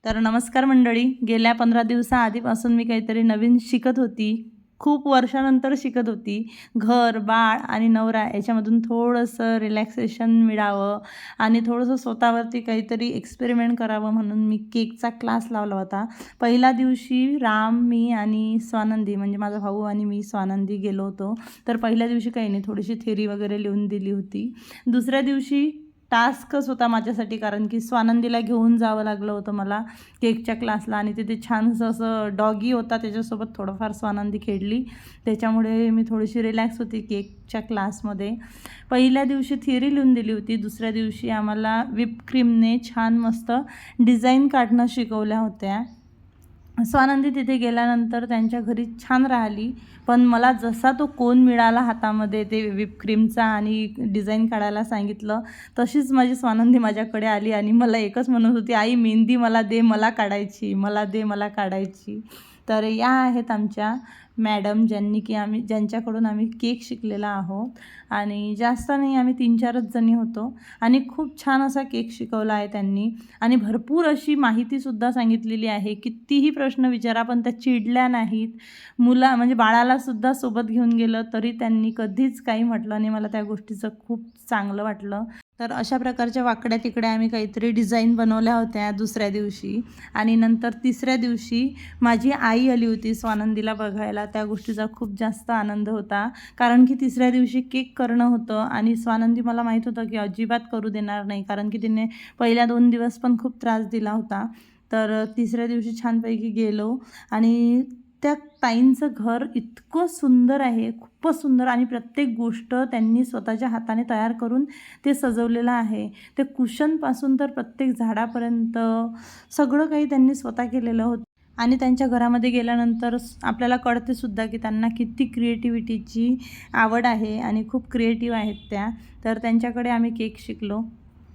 तर नमस्कार मंडळी. गेल्या 15 दिवसाआधीपासून मी काहीतरी नवीन शिकत होती. खूप वर्षानंतर शिकत होती. घर, बाळ आणि नवरा याच्यामधून थोडंसं रिलॅक्सेशन मिळावं आणि थोडंसं स्वतःवरती काहीतरी एक्सपेरिमेंट करावं म्हणून मी केकचा क्लास लावला होता. पहिल्या दिवशी राम, मी आणि स्वानंदी म्हणजे माझा भाऊ आणि मी स्वानंदी गेलो होतो. तर पहिल्या दिवशी काही नाही, थोडीशी थेरी वगैरे लिहून दिली होती. दुसऱ्या दिवशी टास्कच होता माझ्यासाठी, कारण की स्वानंदीला घेऊन जावं लागलं होतं मला केकच्या क्लासला आणि तिथे छानसं असं डॉगी होता, त्याच्यासोबत थोडंफार स्वानंदी खेळली. त्याच्यामुळे मी थोडीशी रिलॅक्स होती केकच्या क्लासमध्ये. पहिल्या दिवशी थिअरी लिहून दिली होती. दुसऱ्या दिवशी आम्हाला व्हिप क्रीमने छान मस्त डिझाईन काढणं शिकवल्या होत्या. स्वानंदी तिथे गेल्यानंतर त्यांच्या घरी छान राहिली, पण मला जसा तो कोन मिळाला हातामध्ये ते व्हिप क्रीमचा आणि डिझाईन काढायला सांगितलं, तशीच माझी स्वानंदी माझ्याकडे आली आणि मला एकच म्हणत होती, आई मेहंदी मला दे, मला काढायची, मला दे, मला काढायची. तर या आहेत आमच्या मॅडम, ज्यांच्याकडून आम्ही केक शिकलेला आहोत. आणि जास्त नाही, आम्ही 3-4च जणी होतो आणि खूप छान असा केक शिकवला आहे त्यांनी. आणि भरपूर अशी माहितीसुद्धा सांगितलेली आहे. कितीही प्रश्न विचारा पण त्या चिडल्या नाहीत. म्हणजे बाळालासुद्धा सोबत घेऊन गेलं तरी त्यांनी कधीच काही म्हटलं नाही. मला त्या गोष्टीचं खूप चांगलं वाटलं. तर अशा प्रकारच्या वाकड्या तिकड्या आम्ही काहीतरी डिझाईन बनवल्या होत्या दुसऱ्या दिवशी. आणि नंतर तिसऱ्या दिवशी माझी आई आली होती स्वानंदीला बघायला. त्या गोष्टीचा खूप जास्त आनंद होता, कारण की तिसऱ्या दिवशी केक करणं होतं आणि स्वानंदी मला माहीत होतं की अजिबात करू देणार नाही, कारण की तिने पहिल्या 2 दिवस पण खूप त्रास दिला होता. तर तिसऱ्या दिवशी छानपैकी गेलो आणि त्या ताईंचं घर इतकं सुंदर आहे, खूपच सुंदर, आणि प्रत्येक गोष्ट त्यांनी स्वतःच्या हाताने तयार करून ते सजवलेलं आहे. ते कुशनपासून तर प्रत्येक झाडापर्यंत सगळं काही त्यांनी स्वतः केलेलं होतं. आणि त्यांच्या घरामध्ये गेल्यानंतर आपल्याला कळतेसुद्धा की त्यांना किती क्रिएटिव्हिटीची आवड आहे आणि खूप क्रिएटिव्ह आहेत त्या. तर त्यांच्याकडे आम्ही केक शिकलो.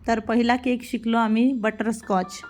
तर पहिला केक शिकलो आम्ही बटरस्कॉच.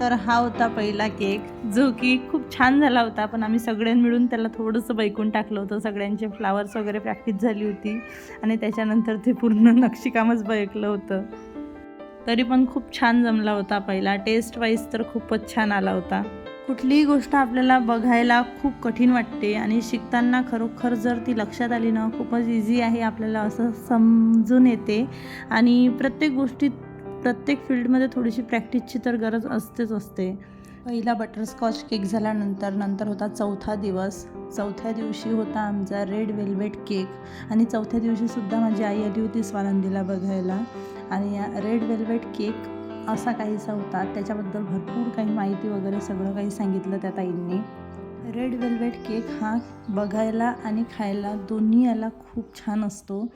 तर हा होता पहिला केक, जो की खूप छान झाला होता. पण आम्ही सगळ्यांनी मिळून त्याला थोडंसं बैकून टाकलं होतं. सगळ्यांचे फ्लावर्स वगैरे प्रॅक्टिस झाली होती आणि त्याच्यानंतर ते पूर्ण नक्षीकामच बैकलं होतं. तरी पण खूप छान जमला होता पहिला. टेस्ट वाईज तर खूपच छान आला होता. कुठलीही गोष्ट आपल्याला बघायला खूप कठीण वाटते आणि शिकताना खरोखर जर ती लक्षात आली ना, खूपच इझी आहे आपल्याला असं समजून येते. आणि प्रत्येक गोष्टीत, प्रत्येक फील्डमध्ये थोडीशी प्रॅक्टिसची तर गरज असतेच असते. पहिला बटरस्कॉच केक नंतर होता चौथा दिवस. चौथ्या दिवशी होता आमचा रेड वेल्वेट केक आणि चौथ्या दिवशीसुद्धा माझी आई आली होती स्वानंदीला बघायला. आणि रेड वेल्वेट केक असा काहीसा होता. त्याच्याबद्दल भरपूर काही माहिती वगैरे सगळं काही सांगितलं त्या ताईंनी. रेड वेल्वेट केक हा बघायला आणि खायला दोन्ही याला खूप छान असतो.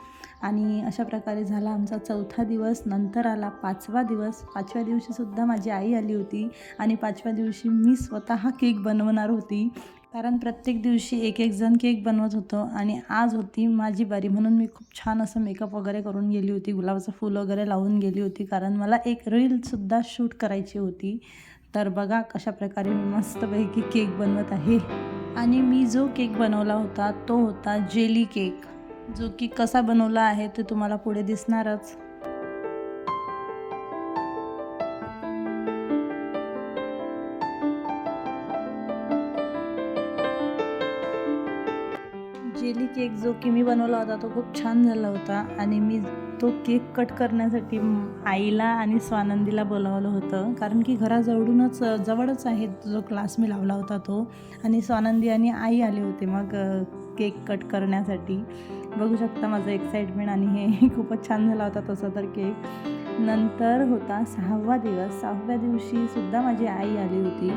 आणि अशा प्रकारे झाला आमचा चौथा दिवस. नंतर आला 5वा दिवस. 5व्या दिवशीसुद्धा माझी आई आली होती आणि 5व्या दिवशी मी स्वतः केक बनवणार होती, कारण प्रत्येक दिवशी एक एक जण केक बनवत होतं आणि आज होती माझी बारी. म्हणून मी खूप छान असं मेकअप वगैरे करून गेली होती, गुलाबाचं फूल वगैरे लावून गेली होती, कारण मला एक रीलसुद्धा शूट करायची होती. तर बघा कशा प्रकारे मी मस्तपैकी केक बनवत आहे. आणि मी जो केक बनवला होता तो होता जेली केक. जो की कसा बनवला आहे ते तुम्हाला पुढे दिसणारच. जेली केक जो की मी बनवला होता तो खूप छान झाला होता आणि मी तो केक कट करण्यासाठी आईला आणि स्वानंदीला बोलावलं होतं, कारण की जवळच आहे जो क्लास मी लावला होता तो. आणि स्वानंदी आणि आई आले होते मग केक कट करण्यासाठी. बघू शकता माझं एक्साइटमेंट आणि हे खूपच छान झाला होता तसा तर केक. नंतर होता 6वा दिवस. 6व्या दिवशीसुद्धा माझी आई आली होती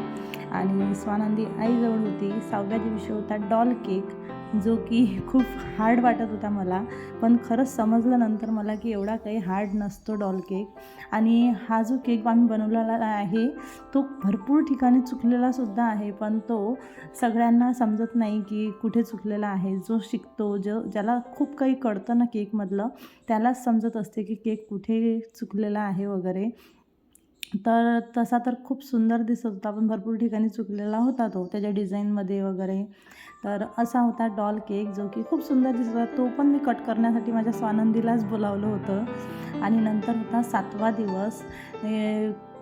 आणि स्वानंदी आईजवळ होती. 6व्या दिवशी होता डॉल केक, जो की खूप हार्ड वाटत होता मला, पण खरंच समजलं नंतर मला की एवढा काही हार्ड नसतो डॉल केक. आणि हा जो केक आम्ही बनवलेला आहे तो भरपूर ठिकाणी चुकलेलासुद्धा आहे, पण तो सगळ्यांना समजत नाही की कुठे चुकलेला आहे. जो शिकतो, ज्याला खूप काही कळतं ना केकमधलं, त्यालाच समजत असते की केक कुठे चुकलेला आहे वगैरे. तर तसा तर खूप सुंदर दिसत होता, पण भरपूर ठिकाणी चुकलेला होता तो त्याच्या डिझाईनमध्ये वगैरे. तर असा होता डॉल केक जो की खूप सुंदर दिसत होता. तो पण मी कट करण्यासाठी माझ्या स्वानंदीलाच बोलावलं होतं. आणि नंतर होता 7वा दिवस.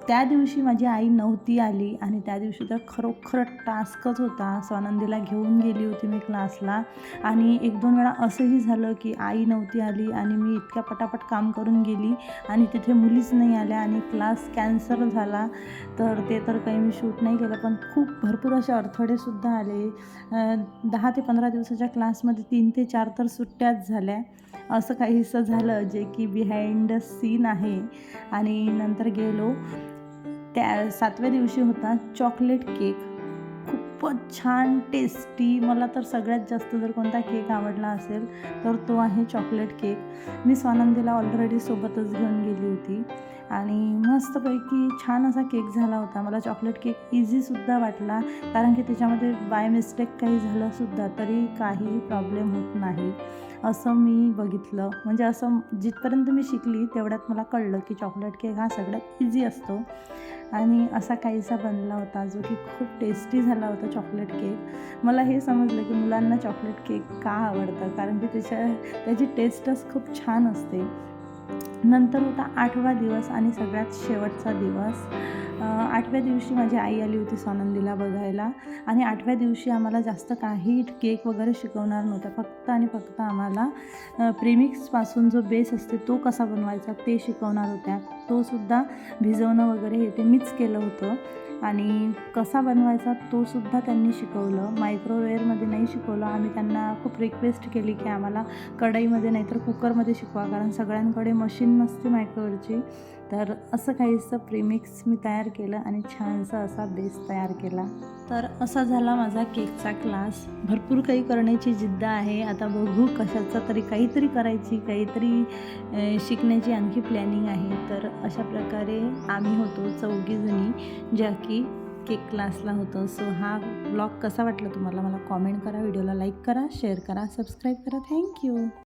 त्या दिवशी माझी आई नव्हती आली आणि त्या दिवशी तर खरोखर टास्कच होता. स्वानंदीला घेऊन गेली होती मी क्लासला आणि 1-2 वेळा असंही झालं की आई नव्हती आली आणि मी इतक्या पटापट काम करून गेली आणि तिथे मुलीच नाही आल्या आणि क्लास कॅन्सल झाला. तर ते तर काही मी शूट नाही केलं, पण खूप भरपूर असे अडथळेसुद्धा आले. 10 ते 15 दिवसाच्या क्लासमध्ये 3 ते 4 तर सुट्ट्याच झाल्या. असं काहीसं झालं जे की बिहाइंड द सीन आहे. आणि नंतर गेलो. त्या 7व्या दिवशी होता चॉकलेट केक. खूपच छान टेस्टी. मला तर सगळ्यात जास्त जर कोणता केक आवडला असेल तर तो आहे चॉकलेट केक. मी स्वानंदीला ऑलरेडी सोबतच घेऊन गेली होती आणि मस्तपैकी छान असा केक झाला होता. मला चॉकलेट केक इझीसुद्धा वाटला, कारण की त्याच्यामध्ये बाय मिस्टेक काही झालंसुद्धा तरी काही प्रॉब्लेम होत नाही असं मी बघितलं. म्हणजे असं जिथपर्यंत मी शिकली तेवढ्यात मला कळलं की चॉकलेट केक हा सगळ्यात इझी असतो. आणि असा काहीसा बनला होता जो की खूप टेस्टी झाला होता चॉकलेट केक. मला हे समजलं की मुलांना चॉकलेट केक का आवडतं, कारण की त्याची टेस्टच खूप छान असते. नंतर होता 8वा दिवस आणि सगळ्यात शेवटचा दिवस. 8व्या दिवशी माझी आई आली होती स्वानंदीला बघायला आणि 8व्या दिवशी आम्हाला जास्त काही केक वगैरे शिकवणार नव्हत्या. फक्त आणि फक्त आम्हाला प्रेमिक्सपासून जो बेस असते तो कसा बनवायचा ते शिकवणार होत्या. तोसुद्धा भिजवणं वगैरे हे ते मीच केलं होतं आणि कसा बनवायचा तोसुद्धा त्यांनी शिकवलं. मायक्रोवेव्हमध्ये नाही शिकवलं. आम्ही त्यांना खूप रिक्वेस्ट केली की आम्हाला कढईमध्ये नाहीतर कुकरमध्ये शिकवा, कारण सगळ्यांकडे मशीन नसते मायक्रोवेव्हची. तर असं काहीसं प्रेमिक्स मी तयार केलं आणि छानसा असा बेस तयार केला. तर असा झाला माझा केकचा क्लास. भरपूर काही करण्याची जिद्द आहे. आता बघू कशाचा तरी काहीतरी करायची, काहीतरी शिकण्याची आणखी प्लॅनिंग आहे. तर अशा प्रकारे आम्ही होतो 4घी जणी ज्या की केक क्लासला होतो. सो हा ब्लॉग कसा वाटला तुम्हाला मला कॉमेंट करा, व्हिडिओला लाईक करा, शेअर करा, सबस्क्राईब करा. थँक्यू.